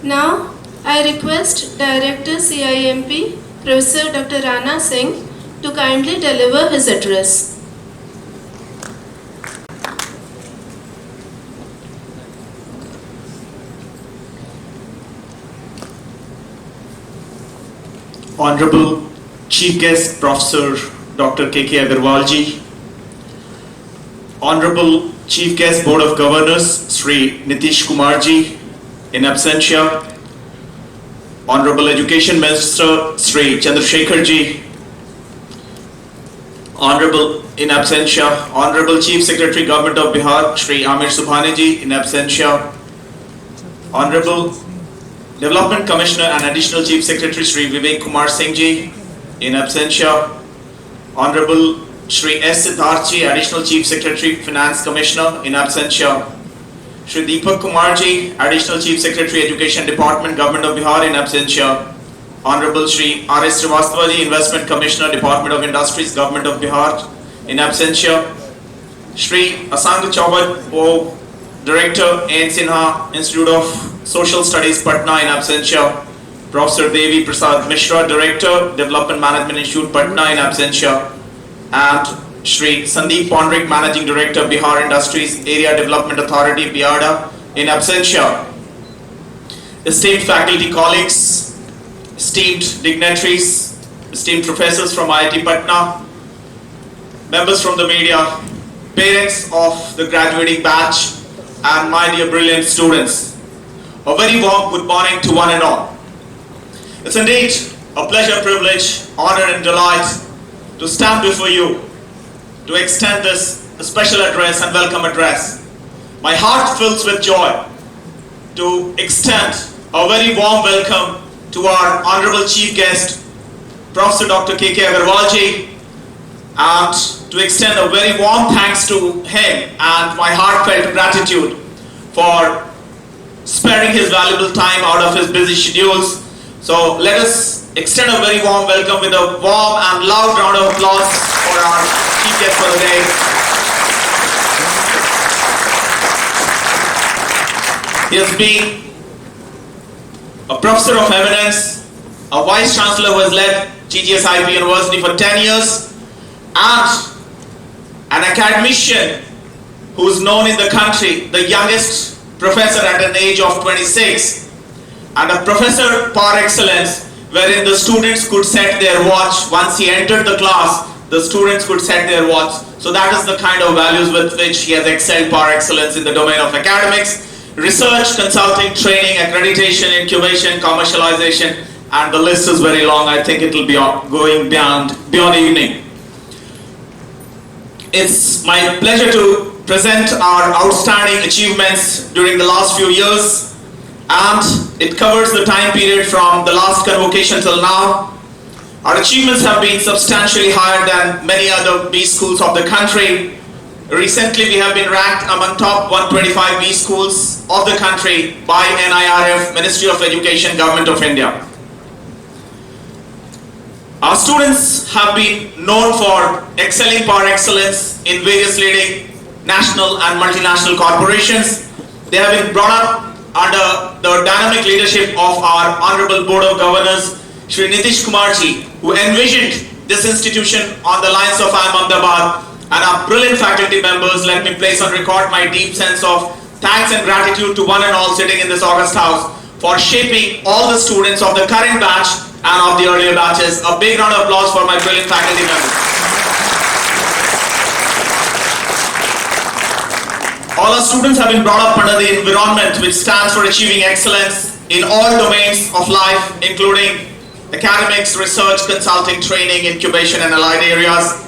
Now, I request Director CIMP, Professor Dr. Rana Singh, to kindly deliver his address. Honorable Chief Guest Professor Dr. K.K. Agarwal ji, Honorable Chief Guest Board of Governors Sri Nitish Kumar ji, in absentia, Honorable Education Minister Sri Chandrasekhar ji, Honorable in absentia, Honorable Chief Secretary Government of Bihar Sri Amir Subhani ji, in absentia, Honorable Development Commissioner and Additional Chief Secretary Sri Vivek Kumar Singh ji, in absentia, Honorable Sri S. Siddharth ji, Additional Chief Secretary Finance Commissioner, in absentia, Sri Deepak Kumar ji, Additional Chief Secretary Education Department Government of Bihar, in absentia, Honorable Sri R. S. Srivastava ji, Investment Commissioner Department of Industries Government of Bihar, in absentia, Sri Asang Chaubat, Director A. N. Sinha, Institute of Social Studies Patna, in absentia, Professor Devi Prasad Mishra, Director Development Management Institute Patna, in absentia, and Sri Sandeep Pondrik, Managing Director Bihar Industries Area Development Authority Biada, in absentia. Esteemed faculty colleagues, esteemed dignitaries, esteemed professors from IIT Patna, members from the media, parents of the graduating batch, and my dear brilliant students, a very warm good morning to one and all. It's indeed a pleasure, privilege, honor and delight to stand before you to extend this special address and welcome address. My heart fills with joy to extend a very warm welcome to our Honorable Chief Guest, Professor Dr. K.K. Agarwal ji, and to extend a very warm thanks to him and my heartfelt gratitude for sparing his valuable time out of his busy schedules. So let us extend a very warm welcome with a warm and loud round of applause for our Chief Guest for the day. He has been a professor of eminence, a Vice Chancellor who has led GGSIP University for 10 years, and an academician who is known in the country, the youngest professor at an age of 26, and a professor par excellence, wherein the students could set their watch. Once he entered the class, the students could set their watch. So that is the kind of values with which he has excelled par excellence in the domain of academics, research, consulting, training, accreditation, incubation, commercialization, and the list is very long. I think it will be going beyond evening. It's my pleasure to present our outstanding achievements during the last few years, and it covers the time period from the last convocation till now. Our achievements have been substantially higher than many other B schools of the country. Recently, we have been ranked among top 125 B schools of the country by NIRF, Ministry of Education, Government of India. Our students have been known for excelling par excellence in various leading national and multinational corporations. They have been brought up under the dynamic leadership of our Honorable Board of Governors, Sri Nitish Kumar ji, who envisioned this institution on the lines of IIM Ahmedabad, and our brilliant faculty members. Let me place on record my deep sense of thanks and gratitude to one and all sitting in this august house for shaping all the students of the current batch and of the earlier batches. A big round of applause for my brilliant faculty members. All our students have been brought up under the environment which stands for achieving excellence in all domains of life, including academics, research, consulting, training, incubation, and allied areas.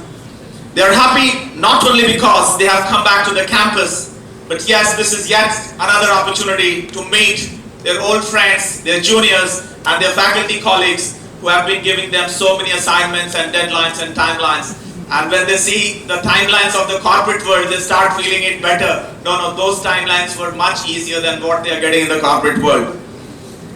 They are happy not only because they have come back to the campus, but yes, this is yet another opportunity to meet their old friends, their juniors, and their faculty colleagues who have been giving them so many assignments and deadlines and timelines. And when they see the timelines of the corporate world, they start feeling it better. No, those timelines were much easier than what they are getting in the corporate world.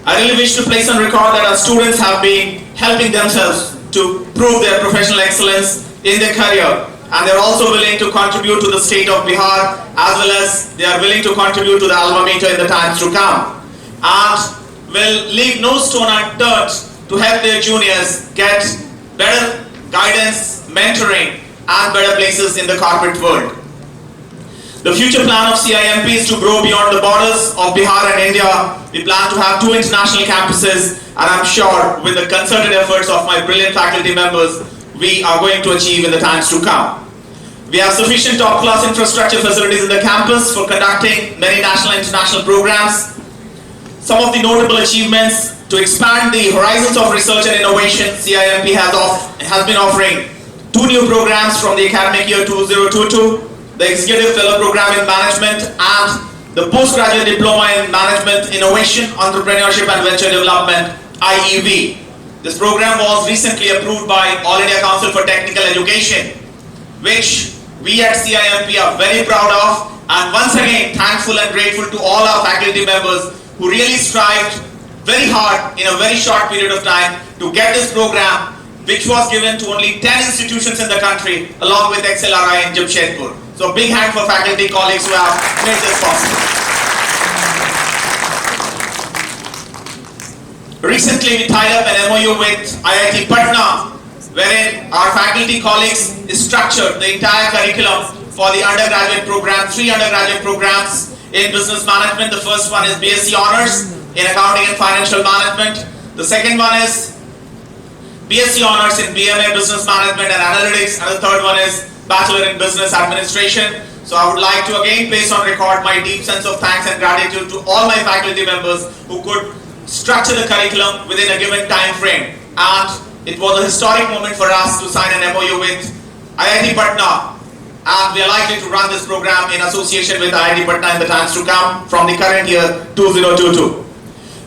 I really wish to place on record that our students have been helping themselves to prove their professional excellence in their career, and they're also willing to contribute to the state of Bihar, as well as they are willing to contribute to the alma mater in the times to come. And will leave no stone unturned to help their juniors get better guidance, mentoring, and better places in the corporate world. The future plan of CIMP is to grow beyond the borders of Bihar and India. We plan to have 2 international campuses, and I'm sure with the concerted efforts of my brilliant faculty members, we are going to achieve in the times to come. We have sufficient top-class infrastructure facilities in the campus for conducting many national and international programs. Some of the notable achievements: to expand the horizons of research and innovation, CIMP has been offering 2 new programs from the academic year 2022, the Executive Fellow Program in Management and the Postgraduate Diploma in Management, Innovation, Entrepreneurship and Venture Development, IEV. This program was recently approved by All India Council for Technical Education, which we at CIMP are very proud of, and once again thankful and grateful to all our faculty members who really strived very hard in a very short period of time to get this program, which was given to only 10 institutions in the country along with XLRI in Jamshedpur. So big hand for faculty colleagues who have made this possible. Recently we tied up an MOU with IIT Patna, wherein our faculty colleagues structured the entire curriculum for the undergraduate program, 3 undergraduate programs in business management. The first one is BSc Honors in Accounting and Financial Management. The second one is BSc Honors in BMA Business Management and Analytics, and the third one is Bachelor in Business Administration. So I would like to again place on record my deep sense of thanks and gratitude to all my faculty members who could structure the curriculum within a given time frame. And it was a historic moment for us to sign an MOU with IIT Patna, and we are likely to run this program in association with IIT Patna in the times to come from the current year 2022.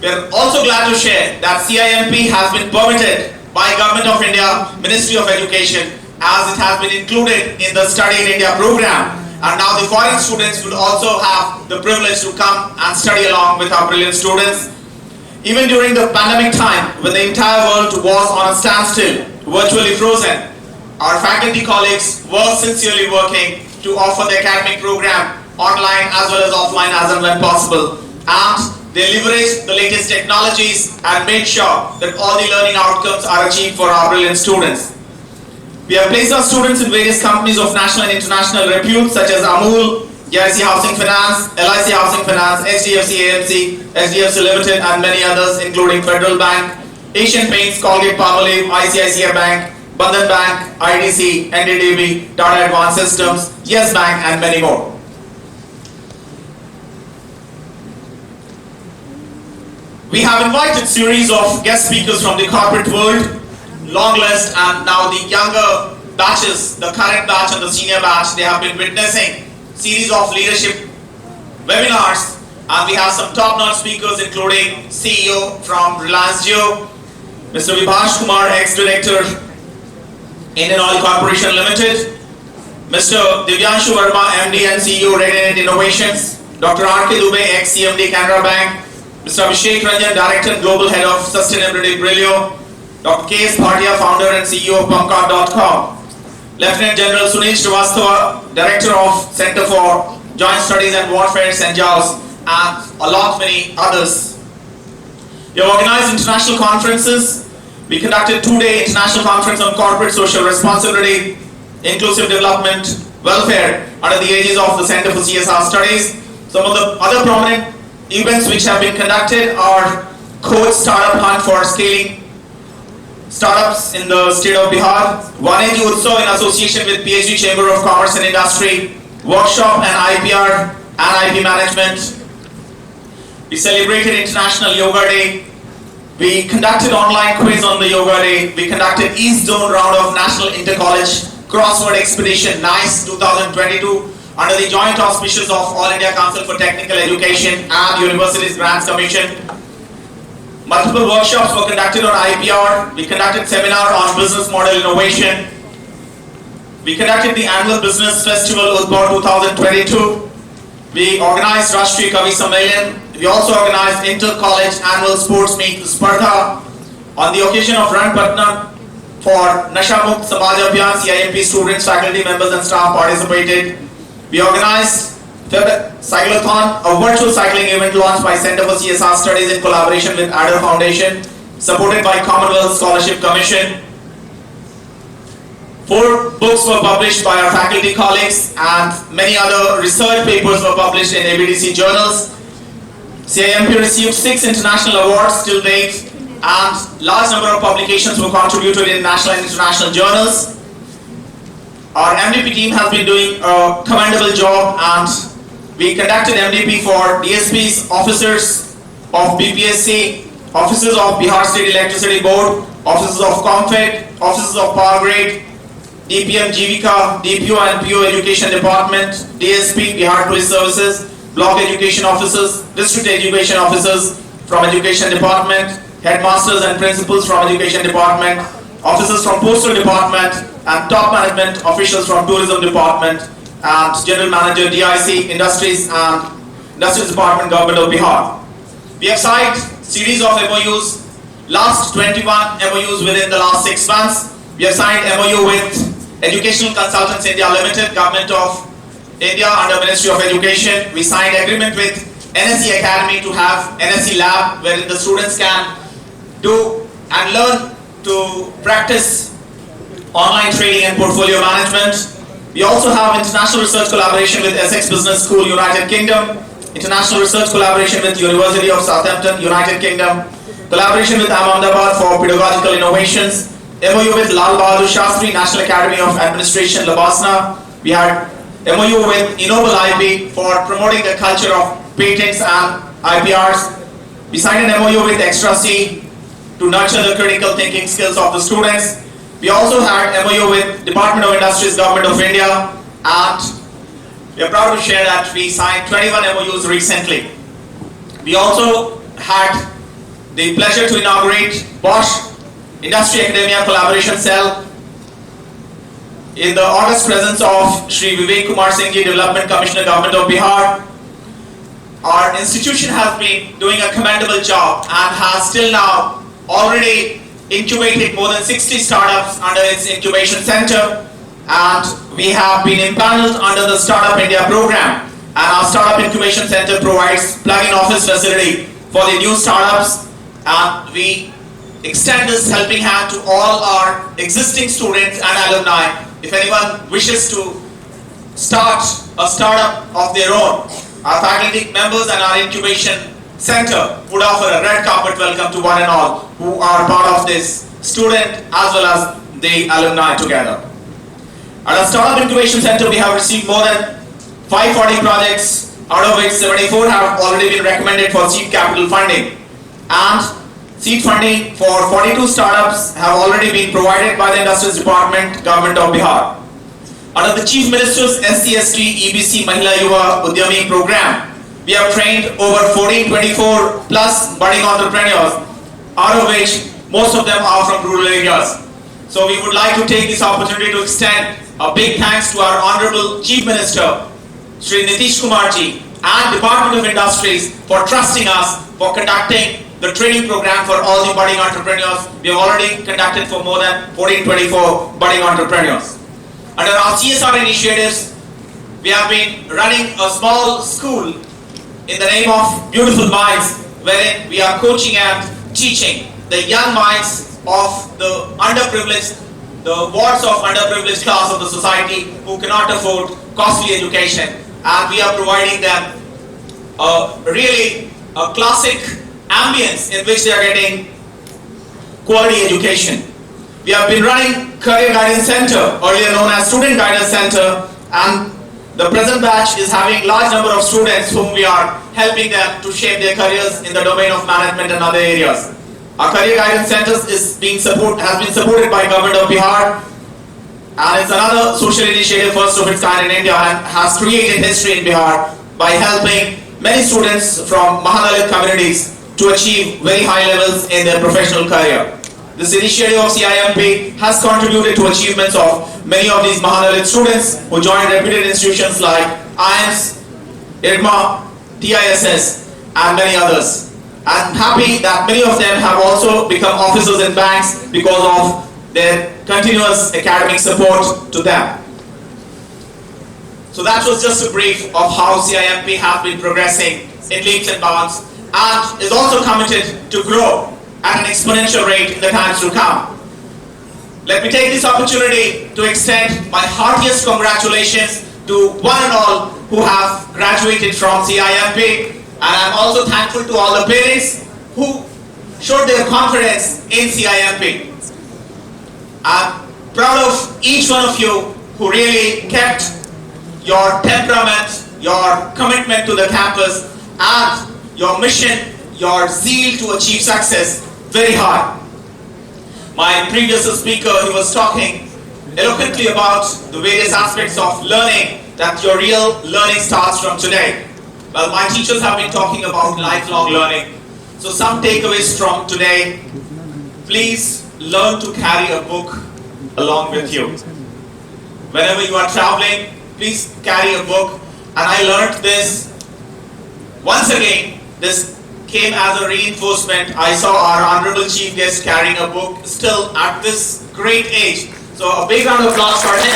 We are also glad to share that CIMP has been permitted by Government of India, Ministry of Education, as it has been included in the Study in India program, and now the foreign students will also have the privilege to come and study along with our brilliant students. Even during the pandemic time, when the entire world was on a standstill, virtually frozen, our faculty colleagues were sincerely working to offer the academic program online as well as offline as and when possible. And they leveraged the latest technologies and made sure that all the learning outcomes are achieved for our brilliant students. We have placed our students in various companies of national and international repute such as Amul, JIC Housing Finance, LIC Housing Finance, HDFC AMC, HDFC Limited, and many others including Federal Bank, Asian Paints, Colgate Palmolive, ICICI Bank, Bandhan Bank, IDC, NDDB, Tata Advanced Systems, Yes Bank, and many more. We have invited series of guest speakers from the corporate world, long list, and now the younger batches, the current batch and the senior batch, they have been witnessing series of leadership webinars, and we have some top-notch speakers including CEO from Reliance Jio, Mr. Vibhash Kumar, ex-director, Indian Oil Corporation Limited, Mr. Divyanshu Verma, MD and CEO, Radiant Innovations, Dr. R.K. Dubey, ex-CMD, Canara Bank, Mr. Abhishek Ranjan, Director and Global Head of Sustainability, Brilio, Dr. K.S. Bhatia, Founder and CEO of Pumpcart.com, Lieutenant General Sunil Srivastava, Director of Center for Joint Studies and Warfare, St. Giles, and a lot many others. We have organized international conferences. We conducted 2-day international conference on corporate social responsibility, inclusive development, welfare under the aegis of the Center for CSR Studies. Some of the other prominent events which have been conducted are Coach Startup Hunt for Scaling Startups in the state of Bihar, 1AG Utsav in association with PhD Chamber of Commerce and Industry, workshop and IPR and IP management. We celebrated International Yoga Day. We conducted online quiz on the Yoga Day. We conducted East Zone round of National Inter-College Crossword Expedition NICE 2022 under the joint auspices of All India Council for Technical Education and Universities Grants Commission. Multiple workshops were conducted on IPR. We conducted seminar on business model innovation. We conducted the annual business festival Udbhav 2022. We organized Rashtriya Kavi Sammelan. We also organized inter-college annual sports meet Spardha. On the occasion of Run Patna for Nasha Mukt Samaj Abhiyan, CIMP students, faculty members and staff participated. We organized Fifth, Cyclothon, a virtual cycling event launched by Center for CSR Studies in collaboration with Adder Foundation, supported by Commonwealth Scholarship Commission. 4 books were published by our faculty colleagues and many other research papers were published in ABDC journals. CIMP received 6 international awards till date and large number of publications were contributed in national and international journals. Our MDP team has been doing a commendable job and we conducted MDP for DSPs, officers of BPSC, officers of Bihar State Electricity Board, officers of Conferring, officers of Power Grid, DPM Jivika, DPO and PO Education Department, DSP, Bihar Police Services, Block Education Officers, District Education Officers from Education Department, Headmasters and Principals from Education Department, officers from Postal Department, and top management officials from Tourism Department, and General Manager DIC, Industries and Industries Department, Government of Bihar. We have signed series of MOUs, last 21 MOUs within the last 6 months. We have signed MOU with Educational Consultants India Limited, Government of India under Ministry of Education. We signed agreement with NSE Academy to have NSE Lab wherein the students can do and learn to practice online trading and portfolio management. We also have international research collaboration with Essex Business School, United Kingdom, international research collaboration with University of Southampton, United Kingdom, collaboration with Ahmedabad for pedagogical innovations, MOU with Lal Bahadur Shastri, National Academy of Administration, Labasna. We had MOU with Ennoble IP for promoting the culture of patents and IPRs. We signed an MOU with Extra C to nurture the critical thinking skills of the students. We also had MOU with Department of Industries, Government of India, and we are proud to share that we signed 21 MOUs recently. We also had the pleasure to inaugurate Bosch Industry Academia Collaboration Cell in the august presence of Shri Vivek Kumar Singh Ji, Development Commissioner, Government of Bihar. Our institution has been doing a commendable job and has till now already incubated more than 60 startups under its incubation center, and we have been impaneled under the Startup India program, and our Startup Incubation Center provides plug-in office facility for the new startups, and we extend this helping hand to all our existing students and alumni. If anyone wishes to start a startup of their own, our faculty members and our incubation center would offer a red carpet welcome to one and all who are part of this student as well as the alumni together. At our Startup Incubation Center, we have received more than 540 projects, out of which 74 have already been recommended for seed capital funding, and seed funding for 42 startups have already been provided by the Industries Department, Government of Bihar. Under the Chief Minister's SC/ST EBC Mahila Yuva Udyami program, we have trained over 1424 plus budding entrepreneurs, out of which most of them are from rural areas. So we would like to take this opportunity to extend a big thanks to our Honorable Chief Minister, Shri Nitish Kumar Ji, and Department of Industries for trusting us for conducting the training program for all the budding entrepreneurs. We have already conducted for more than 1424 budding entrepreneurs. Under our CSR initiatives, we have been running a small school in the name of Beautiful Minds, wherein we are coaching and teaching the young minds of the underprivileged, the wards of underprivileged class of the society who cannot afford costly education, and we are providing them a classic ambience in which they are getting quality education. We have been running Career Guidance Center, earlier known as Student Guidance Center, and the present batch is having large number of students whom we are helping them to shape their careers in the domain of management and other areas. Our Career Guidance Center has been supported by Government of Bihar, and it's another social initiative first of its kind in India and has created history in Bihar by helping many students from Mahadalit communities to achieve very high levels in their professional career. This initiative of CIMP has contributed to achievements of many of these Mahadalit students who joined reputed institutions like IIMS, IRMA, TISS, and many others. I'm happy that many of them have also become officers in banks because of their continuous academic support to them. So that was just a brief of how CIMP has been progressing in leaps and bounds and is also committed to grow at an exponential rate in the times to come. Let me take this opportunity to extend my heartiest congratulations to one and all who have graduated from CIMP, and I'm also thankful to all the parents who showed their confidence in CIMP. I'm proud of each one of you who really kept your temperament, your commitment to the campus, and your mission, your zeal to achieve success very high. My previous speaker, he was talking eloquently about the various aspects of learning, that your real learning starts from today. Well, my teachers have been talking about lifelong learning. So some takeaways from today: please learn to carry a book along with you. Whenever you are traveling, please carry a book. And I learned this once again. This came as a reinforcement. I saw our honorable chief guest carrying a book still at this great age. So a big round of applause for him.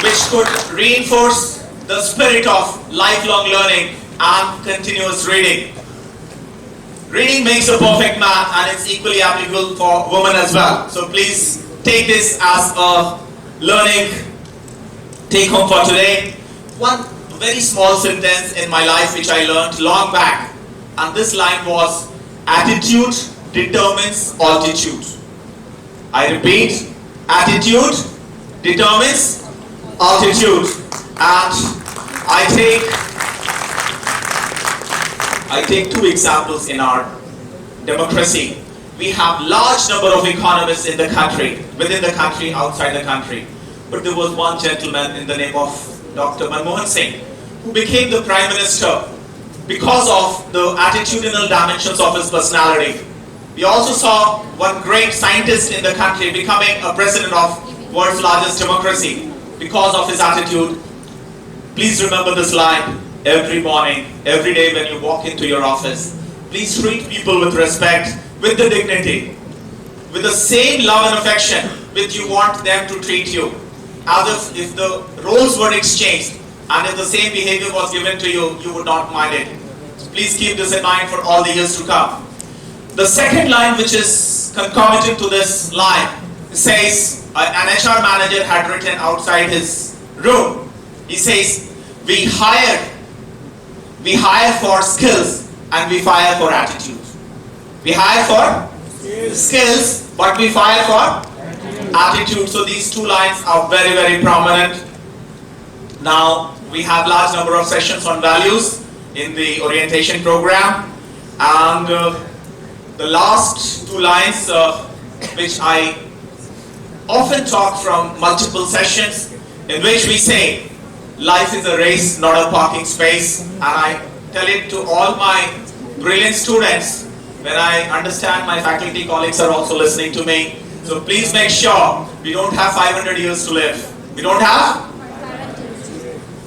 Which could reinforce the spirit of lifelong learning and continuous reading. Reading makes a perfect man, and it's equally applicable for women as well. So please take this as a learning take home for today. One very small sentence in my life which I learned long back, and this line was, attitude determines altitude. I repeat, attitude determines altitude. And I take two examples in our democracy. We have large number of economists in the country, within the country, outside the country. But there was one gentleman in the name of Dr. Manmohan Singh, who became the Prime Minister because of the attitudinal dimensions of his personality. We also saw one great scientist in the country becoming a president of world's largest democracy because of his attitude. Please remember this line every morning, every day when you walk into your office. Please treat people with respect, with the dignity, with the same love and affection which you want them to treat you. As if the roles were exchanged and if the same behavior was given to you, you would not mind it. Please keep this in mind for all the years to come. The second line, which is concomitant to this line, says, an HR manager had written outside his room. He says, we hire for skills and we fire for attitude. We hire for skills, but we fire for attitude. So these two lines are very, very prominent. Now we have large number of sessions on values in the orientation program, and the last two lines which I often talk from multiple sessions, in which we say life is a race, not a parking space. And I tell it to all my brilliant students when I understand my faculty colleagues are also listening to me. So please make sure we don't have 500 years to live. We don't have?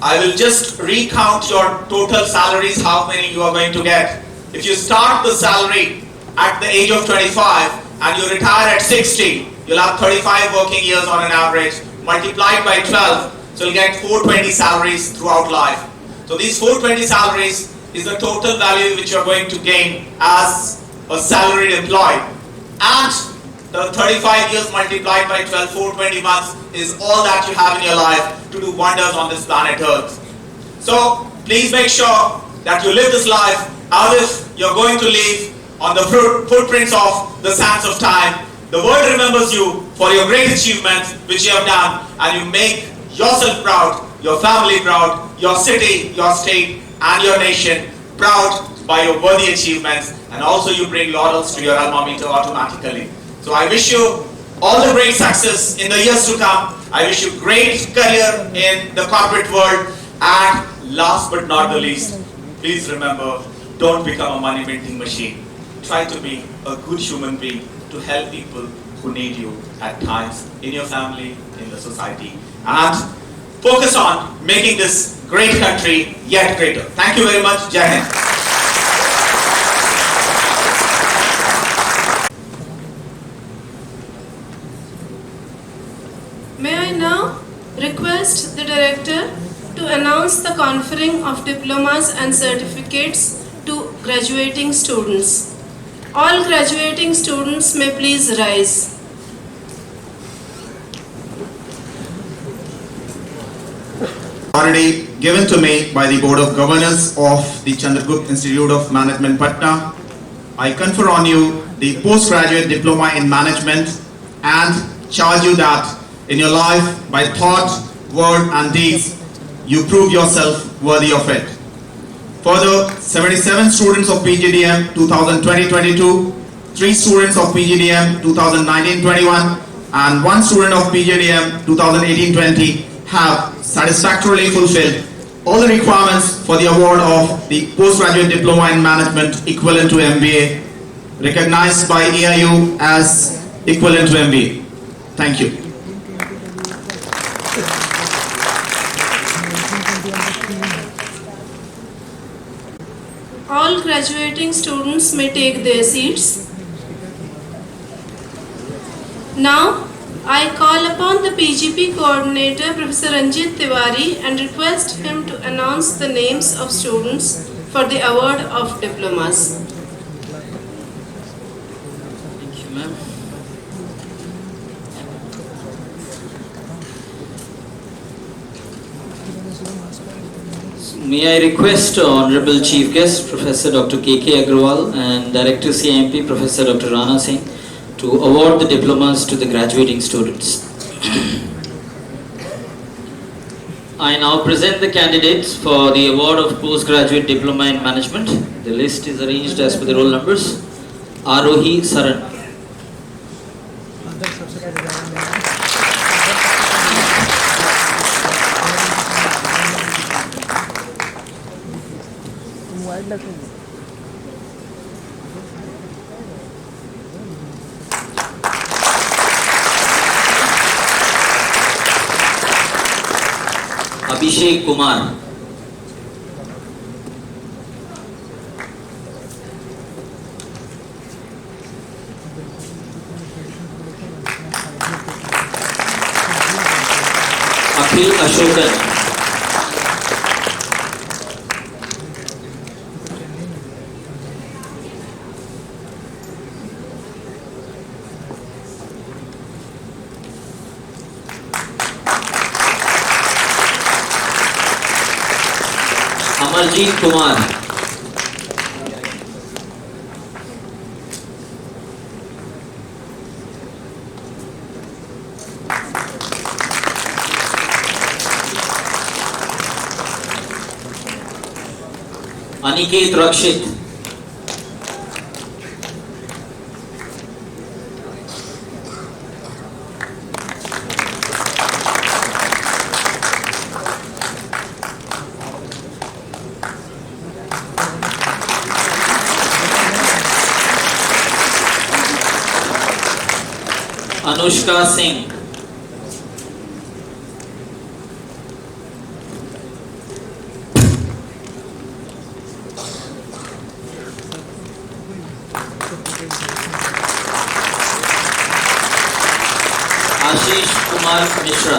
I will just recount your total salaries, how many you are going to get. If you start the salary at the age of 25 and you retire at 60, you'll have 35 working years on an average, multiplied by 12, so you'll get 420 salaries throughout life. So these 420 salaries is the total value which you're going to gain as a salaried employee. And the 35 years multiplied by 12, 420 months is all that you have in your life to do wonders on this planet Earth. So please make sure that you live this life as if you're going to leave on the footprints of the sands of time. The world remembers you for your great achievements which you have done, and you make yourself proud, your family proud, your city, your state, and your nation proud by your worthy achievements, and also you bring laurels to your alma mater automatically. So I wish you all the great success in the years to come. I wish you great career in the corporate world, and last but not the least, please remember, don't become a money minting machine. Try to be a good human being to help people who need you at times in your family, in the society, and focus on making this great country yet greater. Thank you very much. Jai Hind. request the Director to announce the conferring of diplomas and certificates to graduating students. All graduating students may please rise. Already given to me by the Board of Governors of the Chandragupta Institute of Management, Patna, I confer on you the postgraduate diploma in management and charge you that in your life, by thought, word and deeds, you prove yourself worthy of it. Further, 77 students of PGDM 2020-22, 3 students of PGDM 2019-21 and 1 student of PGDM 2018-20 have satisfactorily fulfilled all the requirements for the award of the postgraduate diploma in management equivalent to MBA, recognized by EIU as equivalent to MBA. Thank you. All graduating students may take their seats. Now, I call upon the PGP coordinator, Professor Ranjit Tiwari, and request him to announce the names of students for the award of diplomas. Thank you, ma'am. May I request Honorable Chief Guest, Professor Dr. K.K. Agrawal and Director CIMP, Professor Dr. Rana Singh, to award the diplomas to the graduating students. I now present the candidates for the award of postgraduate diploma in management. The list is arranged as per the roll numbers. Arohi Saran. Abhishek Kumar. Akhil Ashokan. Amarjeet Kumar. Aniket Rakshit. Anushka Singh. Ashish Kumar Mishra.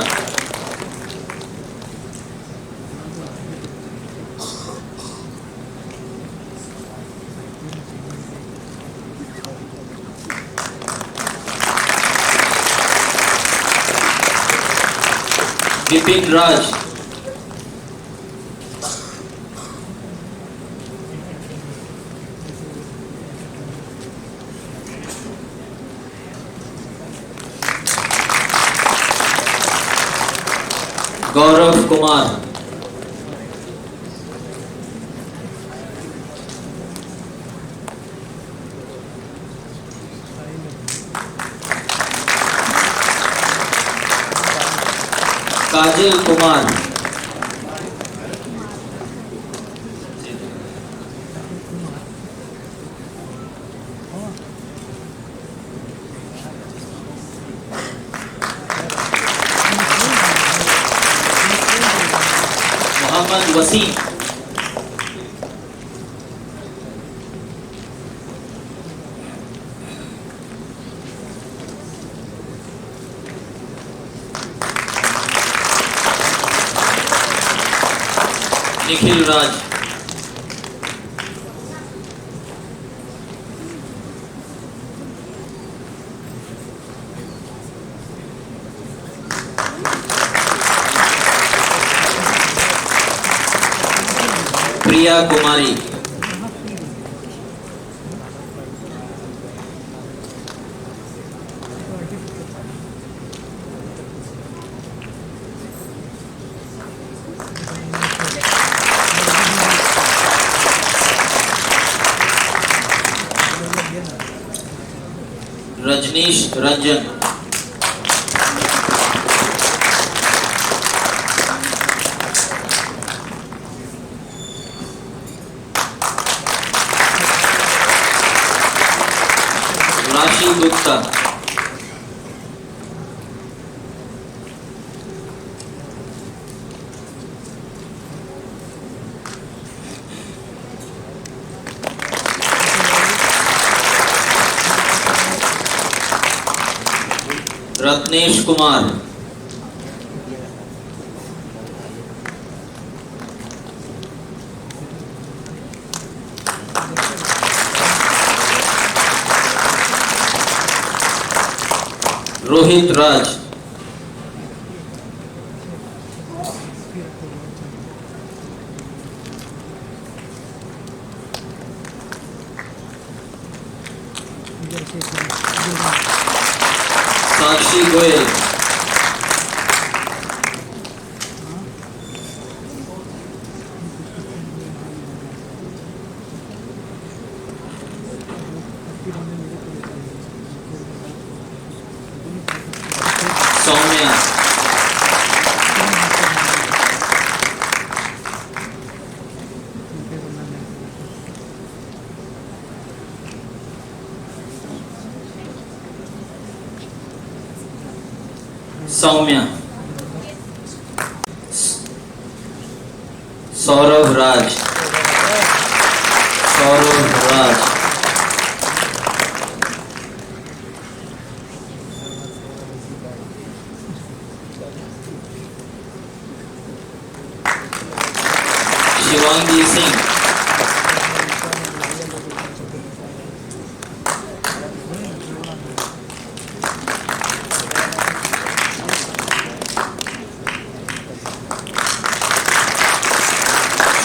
Vipin Raj. Gaurav Kumar. Kajal Kumar. Muhammad Wasim. Nikhil Raj. Priya Kumari. Rajneesh Ranjan. Rashi Gupta. Ratnesh Kumar. Rohit Raj. Sakshi Goyal. Soumya. Soumya. Saurav Raj. Saurav Raj. Shivangi Singh.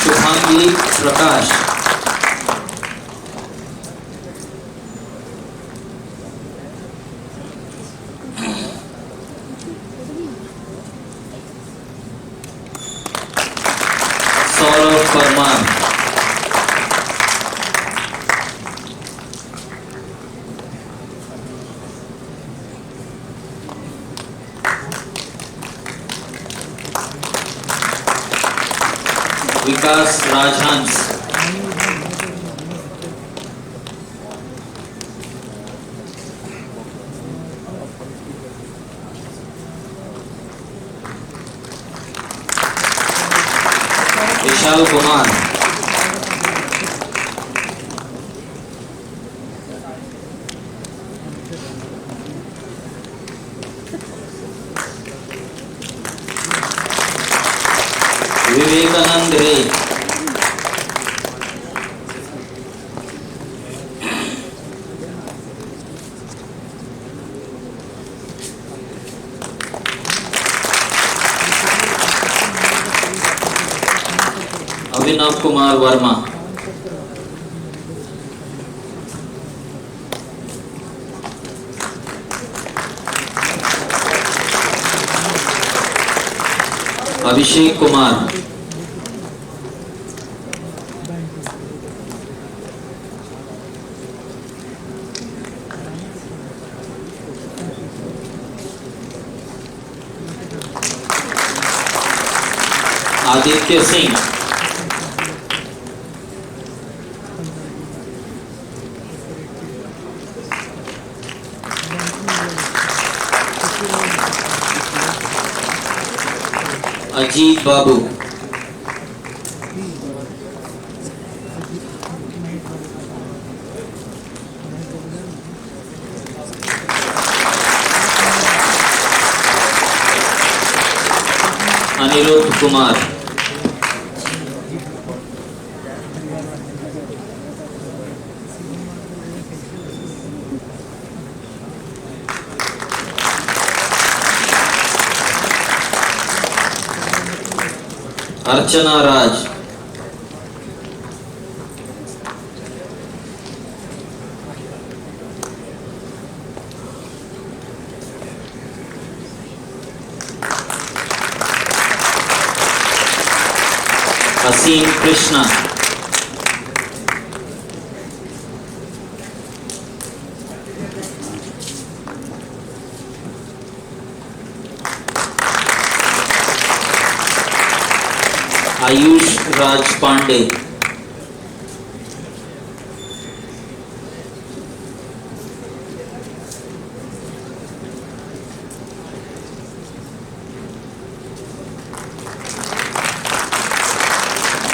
Shubhangi Prakash. Saurav Parmar. Vikas Rajhans. Vishal Kumar. Vivekanand Ray. Abhinav Kumar Verma. Abhishek Kumar. Aditya Singh. Ajit Babu. Anirudh Kumar. Archana Raj. Asim Krishna. Ayush Raj Pandey.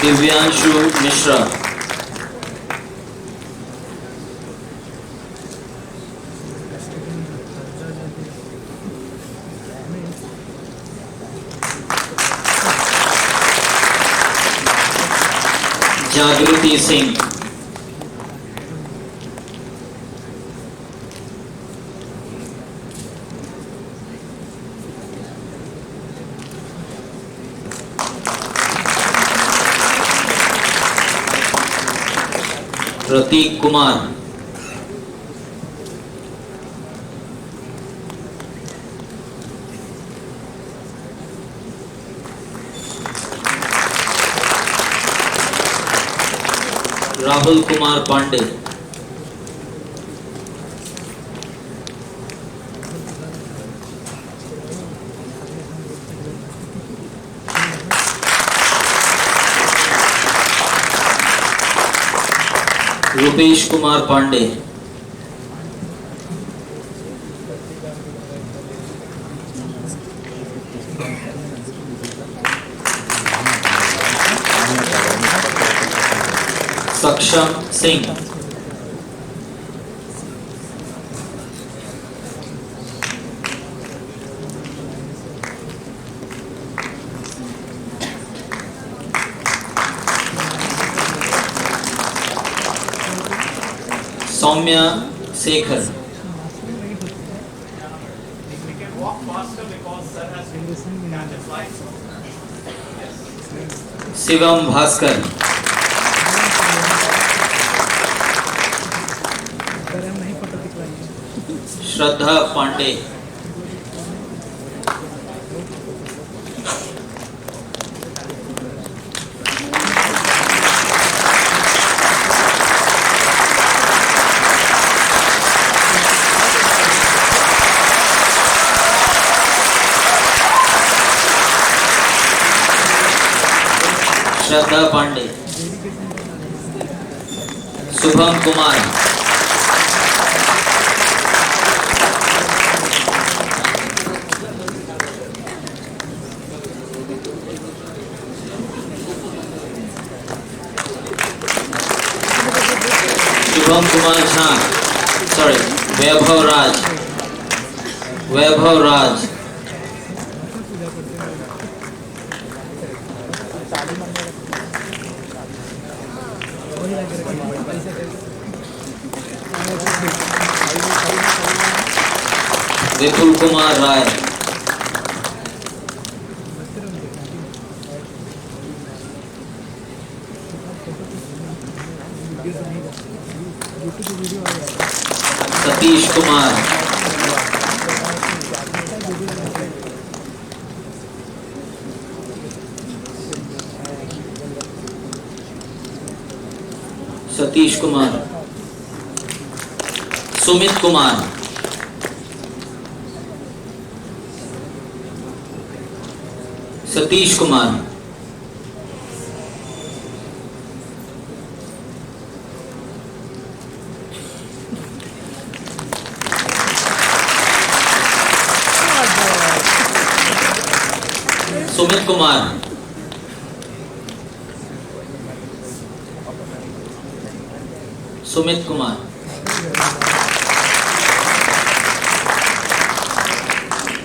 Divyanshu Mishra. Jagruti Singh. Prateek Kumar. Rahul Kumar Pandey. Rupesh Kumar Pandey. Saksham Singh. Soumya Sekhar. Shivam Bhaskar. Shraddha Pandey. Shraddha Pandey. Subham Kumar. Subham Kumar Jha. Sorry, Vaibhav Raj. Vaibhav Raj. Vipul Kumar Rai. Satish Kumar. Satish Kumar. Sumit Kumar. Satish Kumar. Sumit Kumar. Sumit Kumar.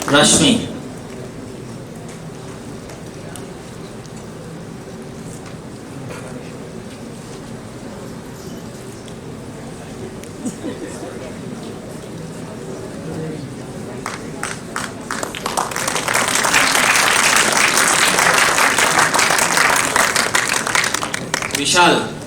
Rashmi. Vishal.